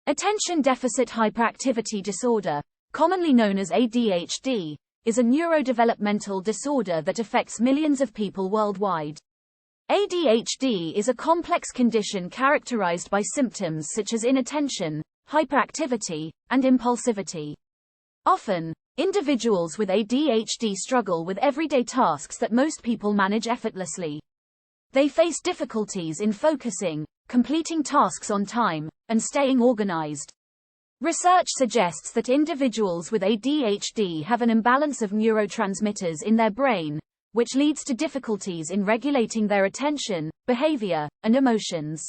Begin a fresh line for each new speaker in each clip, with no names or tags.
Attention deficit hyperactivity disorder, commonly known as ADHD, is a neurodevelopmental disorder that affects millions of people worldwide. ADHD is a complex condition characterized by symptoms such as inattention, hyperactivity, and impulsivity. Often, individuals with ADHD struggle with everyday tasks that most people manage effortlessly. They face difficulties in focusing, completing tasks on time, and staying organized. Research suggests that individuals with ADHD have an imbalance of neurotransmitters in their brain, which leads to difficulties in regulating their attention, behavior, and emotions.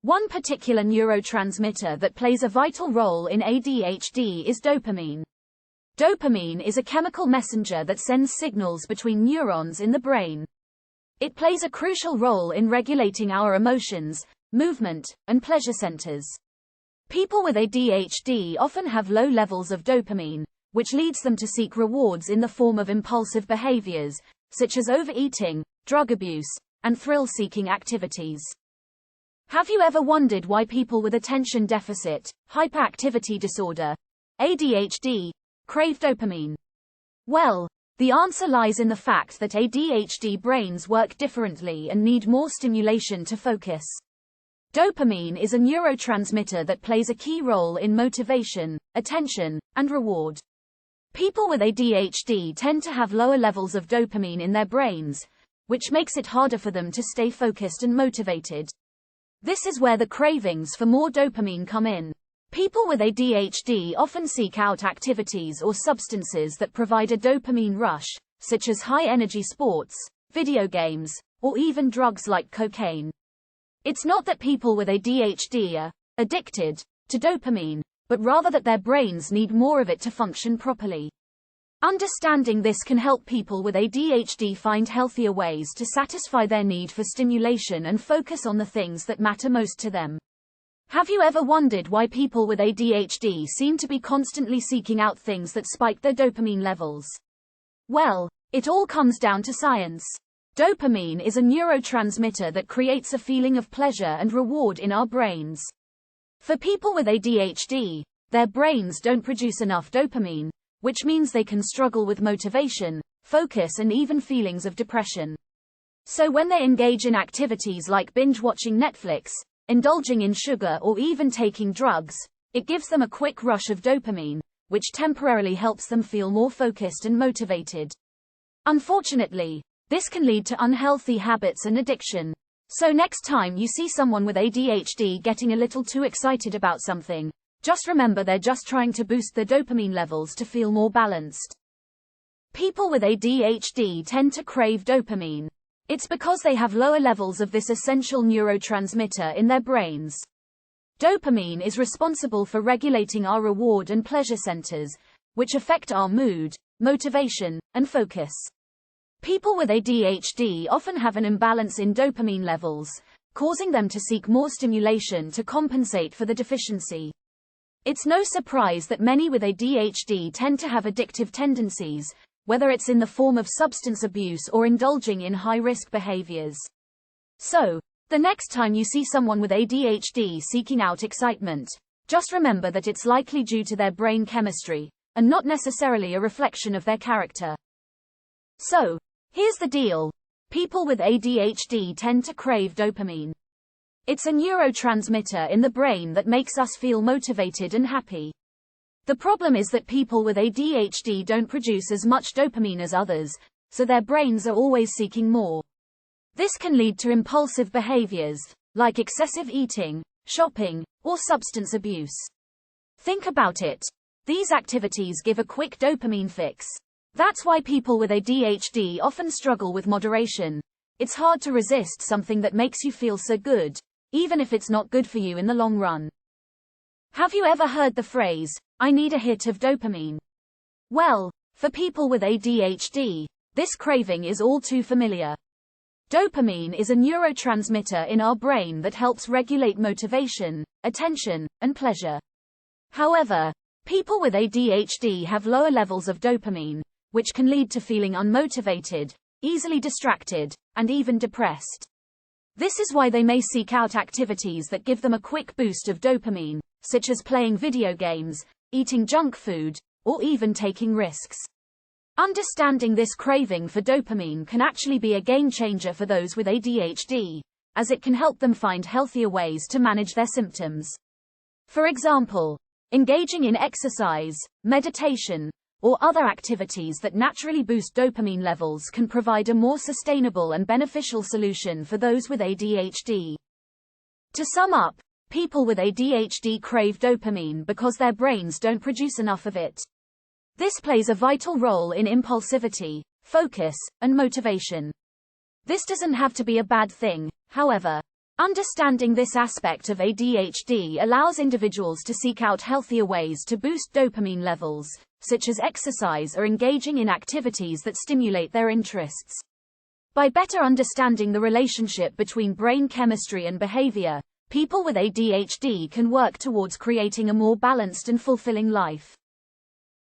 One particular neurotransmitter that plays a vital role in ADHD is dopamine. Dopamine is a chemical messenger that sends signals between neurons in the brain. It plays a crucial role in regulating our emotions, movement, and pleasure centers. People with ADHD often have low levels of dopamine, which leads them to seek rewards in the form of impulsive behaviors, such as overeating, drug abuse, and thrill-seeking activities. Have you ever wondered why people with attention deficit, hyperactivity disorder, ADHD, crave dopamine? Well, the answer lies in the fact that ADHD brains work differently and need more stimulation to focus. Dopamine is a neurotransmitter that plays a key role in motivation, attention, and reward. People with ADHD tend to have lower levels of dopamine in their brains, which makes it harder for them to stay focused and motivated. This is where the cravings for more dopamine come in. People with ADHD often seek out activities or substances that provide a dopamine rush, such as high-energy sports, video games, or even drugs like cocaine. It's not that people with ADHD are addicted to dopamine, but rather that their brains need more of it to function properly. Understanding this can help people with ADHD find healthier ways to satisfy their need for stimulation and focus on the things that matter most to them. Have you ever wondered why people with ADHD seem to be constantly seeking out things that spike their dopamine levels? Well, it all comes down to science. Dopamine is a neurotransmitter that creates a feeling of pleasure and reward in our brains. For people with ADHD, their brains don't produce enough dopamine, which means they can struggle with motivation, focus, and even feelings of depression. So when they engage in activities like binge-watching Netflix, indulging in sugar, or even taking drugs, it gives them a quick rush of dopamine, which temporarily helps them feel more focused and motivated. Unfortunately, this can lead to unhealthy habits and addiction. So next time you see someone with ADHD getting a little too excited about something, just remember they're just trying to boost their dopamine levels to feel more balanced. People with ADHD tend to crave dopamine. It's because they have lower levels of this essential neurotransmitter in their brains. Dopamine is responsible for regulating our reward and pleasure centers, which affect our mood, motivation, and focus. People with ADHD often have an imbalance in dopamine levels, causing them to seek more stimulation to compensate for the deficiency. It's no surprise that many with ADHD tend to have addictive tendencies, whether it's in the form of substance abuse or indulging in high-risk behaviors. So, the next time you see someone with ADHD seeking out excitement, just remember that it's likely due to their brain chemistry, and not necessarily a reflection of their character. So, here's the deal. People with ADHD tend to crave dopamine. It's a neurotransmitter in the brain that makes us feel motivated and happy. The problem is that people with ADHD don't produce as much dopamine as others, so their brains are always seeking more. This can lead to impulsive behaviors, like excessive eating, shopping, or substance abuse. Think about it. These activities give a quick dopamine fix. That's why people with ADHD often struggle with moderation. It's hard to resist something that makes you feel so good, even if it's not good for you in the long run. Have you ever heard the phrase, "I need a hit of dopamine"? Well, for people with ADHD, this craving is all too familiar. Dopamine is a neurotransmitter in our brain that helps regulate motivation, attention, and pleasure. However, people with ADHD have lower levels of dopamine, which can lead to feeling unmotivated, easily distracted, and even depressed. This is why they may seek out activities that give them a quick boost of dopamine, such as playing video games, eating junk food, or even taking risks. Understanding this craving for dopamine can actually be a game changer for those with ADHD, as it can help them find healthier ways to manage their symptoms. For example, engaging in exercise, meditation, or other activities that naturally boost dopamine levels can provide a more sustainable and beneficial solution for those with ADHD. To sum up, people with ADHD crave dopamine because their brains don't produce enough of it. This plays a vital role in impulsivity, focus, and motivation. This doesn't have to be a bad thing, however. Understanding this aspect of ADHD allows individuals to seek out healthier ways to boost dopamine levels, such as exercise or engaging in activities that stimulate their interests. By better understanding the relationship between brain chemistry and behavior, people with ADHD can work towards creating a more balanced and fulfilling life.